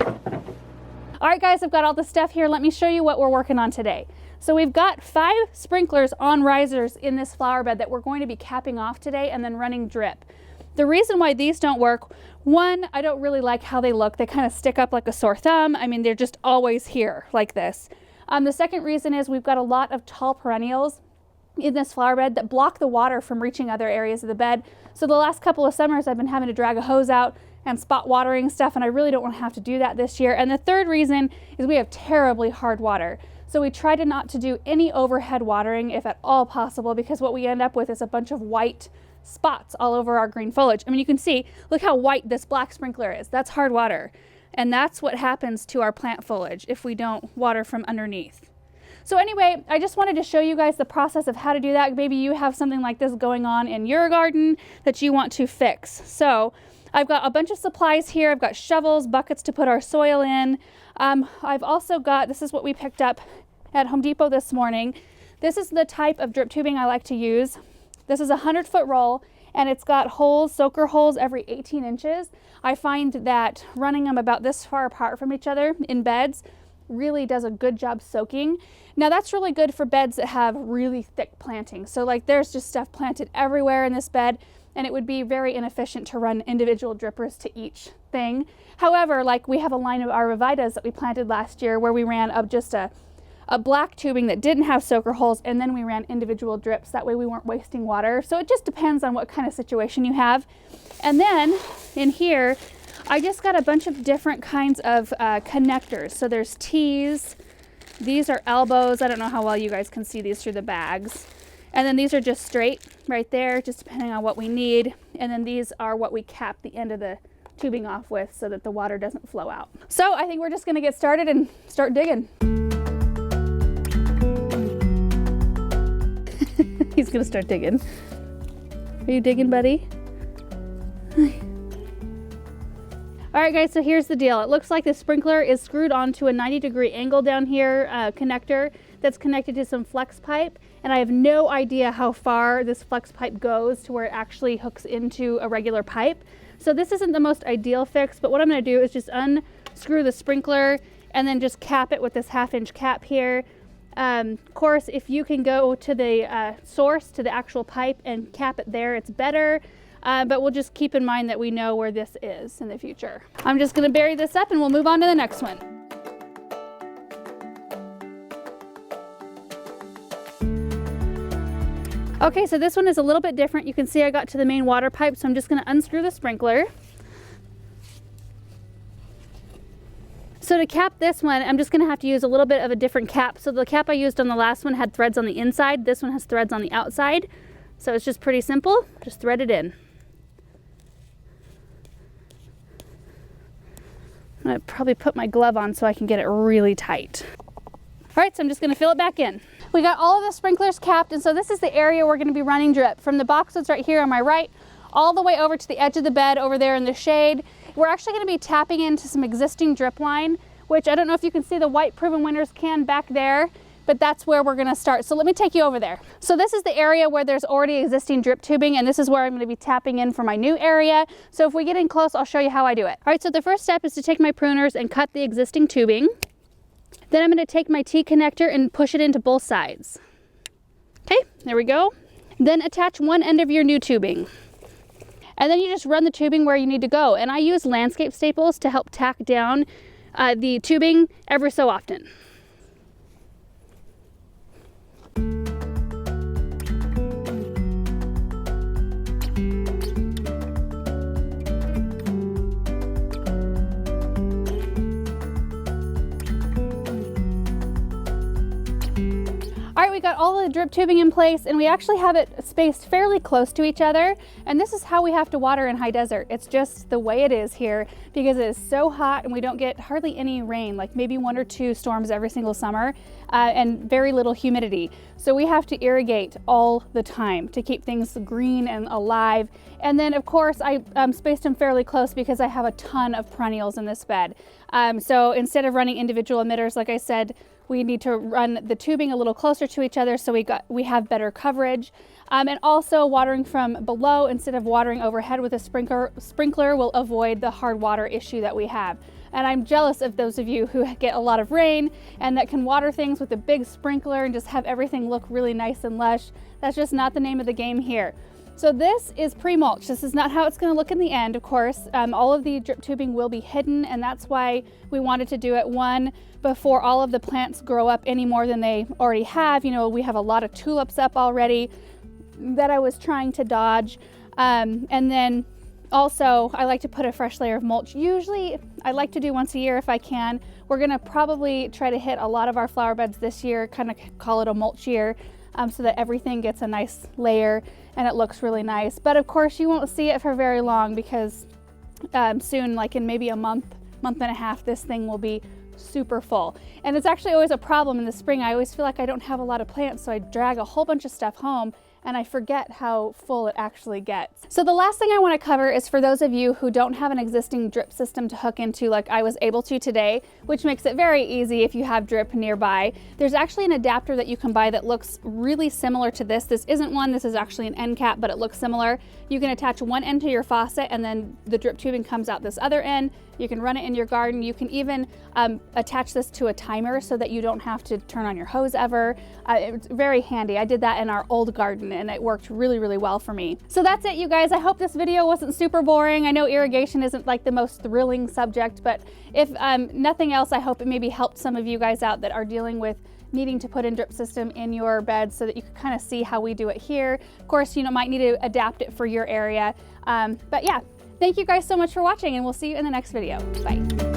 All right, guys, I've got all the stuff here. Let me show you what we're working on today. So we've got 5 sprinklers on risers in this flower bed that we're going to be capping off today and then running drip. The reason why these don't work, one, I don't really like how they look. They kind of stick up like a sore thumb. I mean, they're just always here like this. The second reason is we've got a lot of tall perennials in this flower bed that block the water from reaching other areas of the bed. So the last couple of summers I've been having to drag a hose out and spot watering stuff, and I really don't want to have to do that this year. And the third reason is we have terribly hard water. So we try to not to do any overhead watering if at all possible, because what we end up with is a bunch of white spots all over our green foliage. I mean, you can see, look how white this black sprinkler is. That's hard water. And that's what happens to our plant foliage if we don't water from underneath. So anyway, I just wanted to show you guys the process of how to do that. Maybe you have something like this going on in your garden that you want to fix. So I've got a bunch of supplies here. I've got shovels, buckets to put our soil in. I've also got, this is what we picked up at Home Depot this morning. This is the type of drip tubing I like to use. This is a 100-foot roll, and it's got holes, soaker holes every 18 inches. I find that running them about this far apart from each other in beds really does a good job soaking. Now that's really good for beds that have really thick plantings. So like there's just stuff planted everywhere in this bed, and it would be very inefficient to run individual drippers to each thing. However, like we have a line of Aravitas that we planted last year where we ran up just a black tubing that didn't have soaker holes, and then we ran individual drips. That way we weren't wasting water. So it just depends on what kind of situation you have. And then in here, I just got a bunch of different kinds of connectors. So there's T's, these are elbows. I don't know how well you guys can see these through the bags. And then these are just straight right there, just depending on what we need. And then these are what we cap the end of the tubing off with so that the water doesn't flow out. So I think we're just gonna get started and start digging. He's gonna start digging. Are you digging, buddy? All right, guys, so here's the deal. It looks like the sprinkler is screwed onto a 90-degree angle down here, connector that's connected to some flex pipe, and I have no idea how far this flex pipe goes to where it actually hooks into a regular pipe. So this isn't the most ideal fix, but what I'm gonna do is just unscrew the sprinkler and then just cap it with this 1/2-inch cap here. Of course, if you can go to the source, to the actual pipe, and cap it there, it's better. But we'll just keep in mind that we know where this is in the future. I'm just gonna bury this up and we'll move on to the next one. Okay, so this one is a little bit different. You can see I got to the main water pipe, so I'm just gonna unscrew the sprinkler. So to cap this one, I'm just gonna have to use a little bit of a different cap. So the cap I used on the last one had threads on the inside. This one has threads on the outside. So it's just pretty simple, just thread it in. I'm gonna probably put my glove on so I can get it really tight. All right, so I'm just gonna fill it back in. We got all of the sprinklers capped, and so this is the area we're gonna be running drip. From the box that's right here on my right, all the way over to the edge of the bed over there in the shade. We're actually gonna be tapping into some existing drip line, which I don't know if you can see the white Proven Winners can back there, but that's where we're gonna start. So let me take you over there. So this is the area where there's already existing drip tubing, and this is where I'm gonna be tapping in for my new area. So if we get in close, I'll show you how I do it. All right, so the first step is to take my pruners and cut the existing tubing. Then I'm gonna take my T connector and push it into both sides. Okay, there we go. Then attach one end of your new tubing. And then you just run the tubing where you need to go. And I use landscape staples to help tack down the tubing every so often. All right, we got all the drip tubing in place, and we actually have it spaced fairly close to each other. And this is how we have to water in high desert. It's just the way it is here because it is so hot and we don't get hardly any rain, like maybe 1 or 2 storms every single summer, and very little humidity. So we have to irrigate all the time to keep things green and alive. And then of course I spaced them fairly close because I have a ton of perennials in this bed. So instead of running individual emitters, like I said, we need to run the tubing a little closer to each other so we have better coverage. And also watering from below instead of watering overhead with a sprinkler will avoid the hard water issue that we have. And I'm jealous of those of you who get a lot of rain and that can water things with a big sprinkler and just have everything look really nice and lush. That's just not the name of the game here. So this is pre-mulch. This is not how it's going to look in the end, of course. All of the drip tubing will be hidden, and that's why we wanted to do it, one, before all of the plants grow up any more than they already have. You know, we have a lot of tulips up already that I was trying to dodge. And then also, I like to put a fresh layer of mulch. Usually, I like to do once a year if I can. We're gonna probably try to hit a lot of our flower beds this year, kind of call it a mulch year, so that everything gets a nice layer and it looks really nice. But of course, you won't see it for very long because soon, like in maybe a month and a half, this thing will be super full. And it's actually always a problem in the spring. I always feel like I don't have a lot of plants, so I drag a whole bunch of stuff home and I forget how full it actually gets. So the last thing I want to cover is for those of you who don't have an existing drip system to hook into like I was able to today, which makes it very easy if you have drip nearby. There's actually an adapter that you can buy that looks really similar to this. This isn't one, this is actually an end cap, but it looks similar. You can attach one end to your faucet and then the drip tubing comes out this other end. You can run it in your garden. You can even attach this to a timer so that you don't have to turn on your hose ever. It's very handy. I did that in our old garden and it worked really, really well for me. So that's it, you guys. I hope this video wasn't super boring. I know irrigation isn't like the most thrilling subject, but if nothing else, I hope it maybe helped some of you guys out that are dealing with needing to put in drip system in your bed so that you can kind of see how we do it here. Of course, you know, might need to adapt it for your area. But yeah. Thank you guys so much for watching, and we'll see you in the next video. Bye.